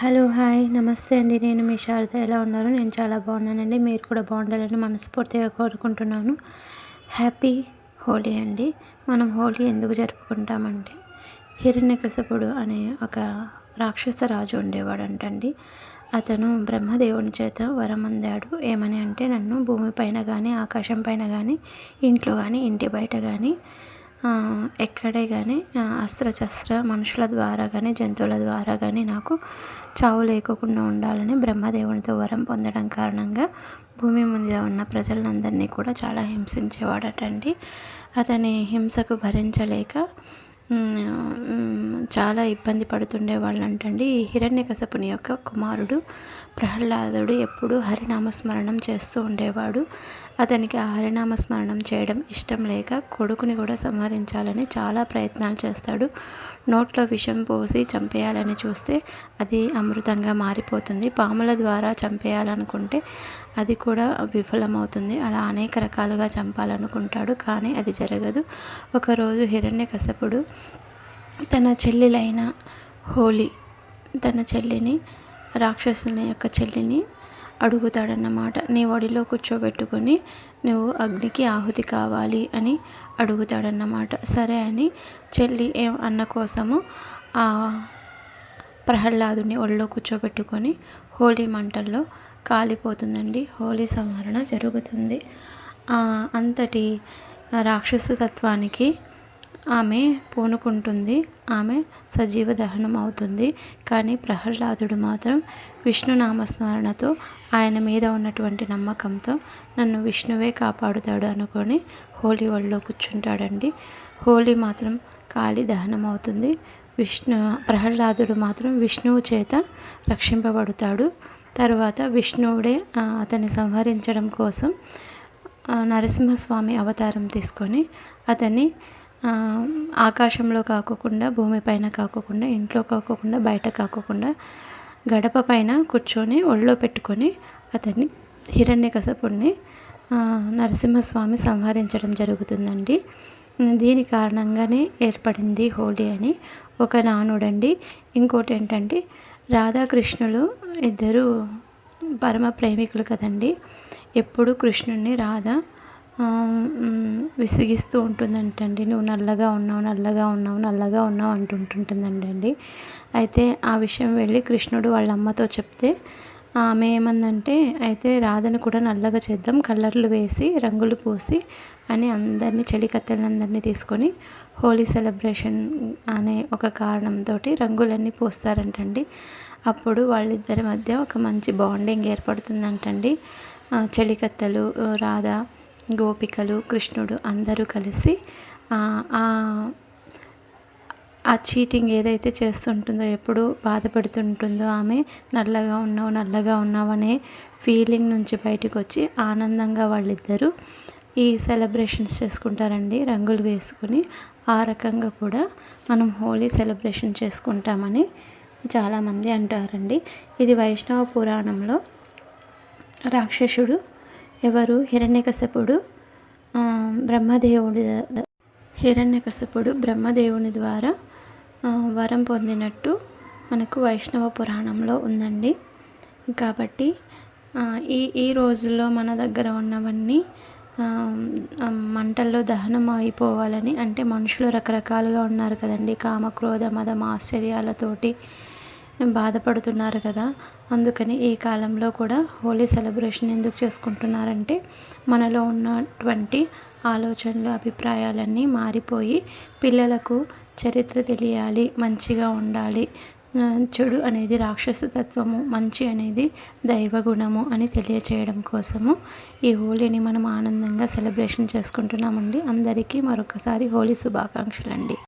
Hello, hi, నమస్తే అండి. నేను మీ శారద. ఎలా ఉన్నారు? నేను చాలా బాగున్నానండి. మీరు కూడా బాగుండాలని మనస్ఫూర్తిగా కోరుకుంటున్నాను. హ్యాపీ హోలీ అండి. మనం హోలీ ఎందుకు జరుపుకుంటామంటే, హిరణ్యకశిపుడు అనే ఒక రాక్షస రాజు ఉండేవాడంటండి. అతను బ్రహ్మదేవుని చేత వరం అందాడు. ఏమని అంటే, నన్ను భూమిపైన కానీ, ఆకాశం పైన కానీ, ఇంట్లో కానీ, ఇంటి బయట కానీ, ఎక్కడే కానీ అస్త్రశస్త్ర మనుషుల ద్వారా కానీ, జంతువుల ద్వారా కానీ నాకు చావు లేకోకుండా ఉండాలని బ్రహ్మదేవునితో వరం పొందడం కారణంగా భూమి మీద ఉన్న ప్రజలందరినీ కూడా చాలా హింసించేవాడటండి. అతని హింసకు భరించలేక చాలా ఇబ్బంది పడుతుండేవాళ్ళంటండి. ఈ హిరణ్యకశపుని యొక్క కుమారుడు ప్రహ్లాదుడు ఎప్పుడూ హరినామస్మరణం చేస్తూ ఉండేవాడు. అతనికి ఆ హరినామస్మరణం చేయడం ఇష్టం లేక కొడుకుని కూడా సంహరించాలని చాలా ప్రయత్నాలు చేస్తాడు. నోట్లో విషం పోసి చంపేయాలని చూస్తే అది అమృతంగా మారిపోతుంది. పాముల ద్వారా చంపేయాలనుకుంటే అది కూడా విఫలమవుతుంది. అలా అనేక రకాలుగా చంపాలనుకుంటాడు, కానీ అది జరగదు. ఒకరోజు హిరణ్యకశపుడు తన చెల్లెలైన హోలీ, తన చెల్లిని, రాక్షసుని యొక్క చెల్లిని అడుగుతాడన్నమాట. నీ ఒడిలో కూర్చోబెట్టుకొని నువ్వు అగ్నికి ఆహుతి కావాలి అని అడుగుతాడన్నమాట. సరే అని చెల్లి అన్న కోసము ఆ ప్రహ్లాదుని ఒడిలో కూర్చోబెట్టుకొని హోలీ మంటల్లో కాలిపోతుందండి. హోలీ సంహరణ జరుగుతుంది. అంతటి రాక్షస తత్వానికి ఆమె పూనుకుంటుంది. ఆమె సజీవ దహనం అవుతుంది. కానీ ప్రహ్లాదుడు మాత్రం విష్ణునామస్మరణతో, ఆయన మీద ఉన్నటువంటి నమ్మకంతో నన్ను విష్ణువే కాపాడుతాడు అనుకొని హోలీ ఒళ్ళో కూర్చుంటాడండి. హోలీ మాత్రం కాలి దహనం అవుతుంది. ప్రహ్లాదుడు మాత్రం విష్ణువు చేత రక్షింపబడతాడు. తరువాత విష్ణువుడే అతన్ని సంహరించడం కోసం నరసింహస్వామి అవతారం తీసుకొని అతన్ని ఆకాశంలో కాకోకుండా, భూమిపైన కాకోకుండా, ఇంట్లో కాకోకుండా, బయట కాకోకుండా గడప పైన కూర్చొని ఒళ్ళో పెట్టుకొని అతన్ని హిరణ్యకశపుడిని నరసింహస్వామి సంహరించడం జరుగుతుందండి. దీని కారణంగానే ఏర్పడింది హోలీ అని ఒక నానుడండి. ఇంకోటి ఏంటంటే, రాధాకృష్ణులు ఇద్దరు పరమ ప్రేమికులు కదండి. ఎప్పుడు కృష్ణుడిని రాధ విసిగిస్తూ ఉంటుందంటండి. నువ్వు నల్లగా ఉన్నావు, నల్లగా ఉన్నావు, నల్లగా ఉన్నావు అంటుంటుందండి. అయితే ఆ విషయం వెళ్ళి కృష్ణుడు వాళ్ళ అమ్మతో చెప్తే ఆమె ఏమందంటే, అయితే రాధను కూడా నల్లగా చేద్దాం, కలర్లు వేసి రంగులు పూసి అని అందరినీ, చెలికత్తెలందరినీ తీసుకొని హోలీ సెలబ్రేషన్ అనే ఒక కారణంతో రంగులన్నీ పూస్తారంటండి. అప్పుడు వాళ్ళిద్దరి మధ్య ఒక మంచి బాండింగ్ ఏర్పడుతుందంటండి. చెలికత్తెలు, రాధ, గోపికలు, కృష్ణుడు అందరూ కలిసి ఆ చీటింగ్ ఏదైతే చేస్తుంటుందో, ఎప్పుడు బాధపడుతుంటుందో ఆమె, నల్లగా ఉన్నావు, నల్లగా ఉన్నావు అనే ఫీలింగ్ నుంచి బయటకు వచ్చి ఆనందంగా వాళ్ళిద్దరూ ఈ సెలబ్రేషన్స్ చేసుకుంటారండి, రంగులు వేసుకొని. ఆ రకంగా కూడా మనం హోలీ సెలబ్రేషన్ చేసుకుంటామని చాలామంది అంటారండి. ఇది వైష్ణవ పురాణంలో రాక్షసుడు ఎవరు, హిరణ్యకశిపుడు బ్రహ్మదేవుని ద్వారా వరం పొందినట్టు మనకు వైష్ణవ పురాణంలో ఉందండి. కాబట్టి ఈ రోజుల్లో మన దగ్గర ఉన్నవన్నీ మంటల్లో దహనం అయిపోవాలని, అంటే మనుషులు రకరకాలుగా ఉన్నారు కదండి. కామక్రోధ మదం ఆశ్చర్యాలతోటి బాధపడుతున్నారు కదా. అందుకని ఈ కాలంలో కూడా హోలీ సెలబ్రేషన్ ఎందుకు చేసుకుంటున్నారంటే, మనలో ఉన్నటువంటి ఆలోచనలు, అభిప్రాయాలన్నీ మారిపోయి పిల్లలకు చరిత్ర తెలియాలి, మంచిగా ఉండాలి, చెడు అనేది రాక్షసతత్వము, మంచి అనేది దైవగుణము అని తెలియచేయడం కోసము ఈ హోలీని మనం ఆనందంగా సెలబ్రేషన్ చేసుకుంటున్నామండి. అందరికీ మరొకసారి హోలీ శుభాకాంక్షలండి.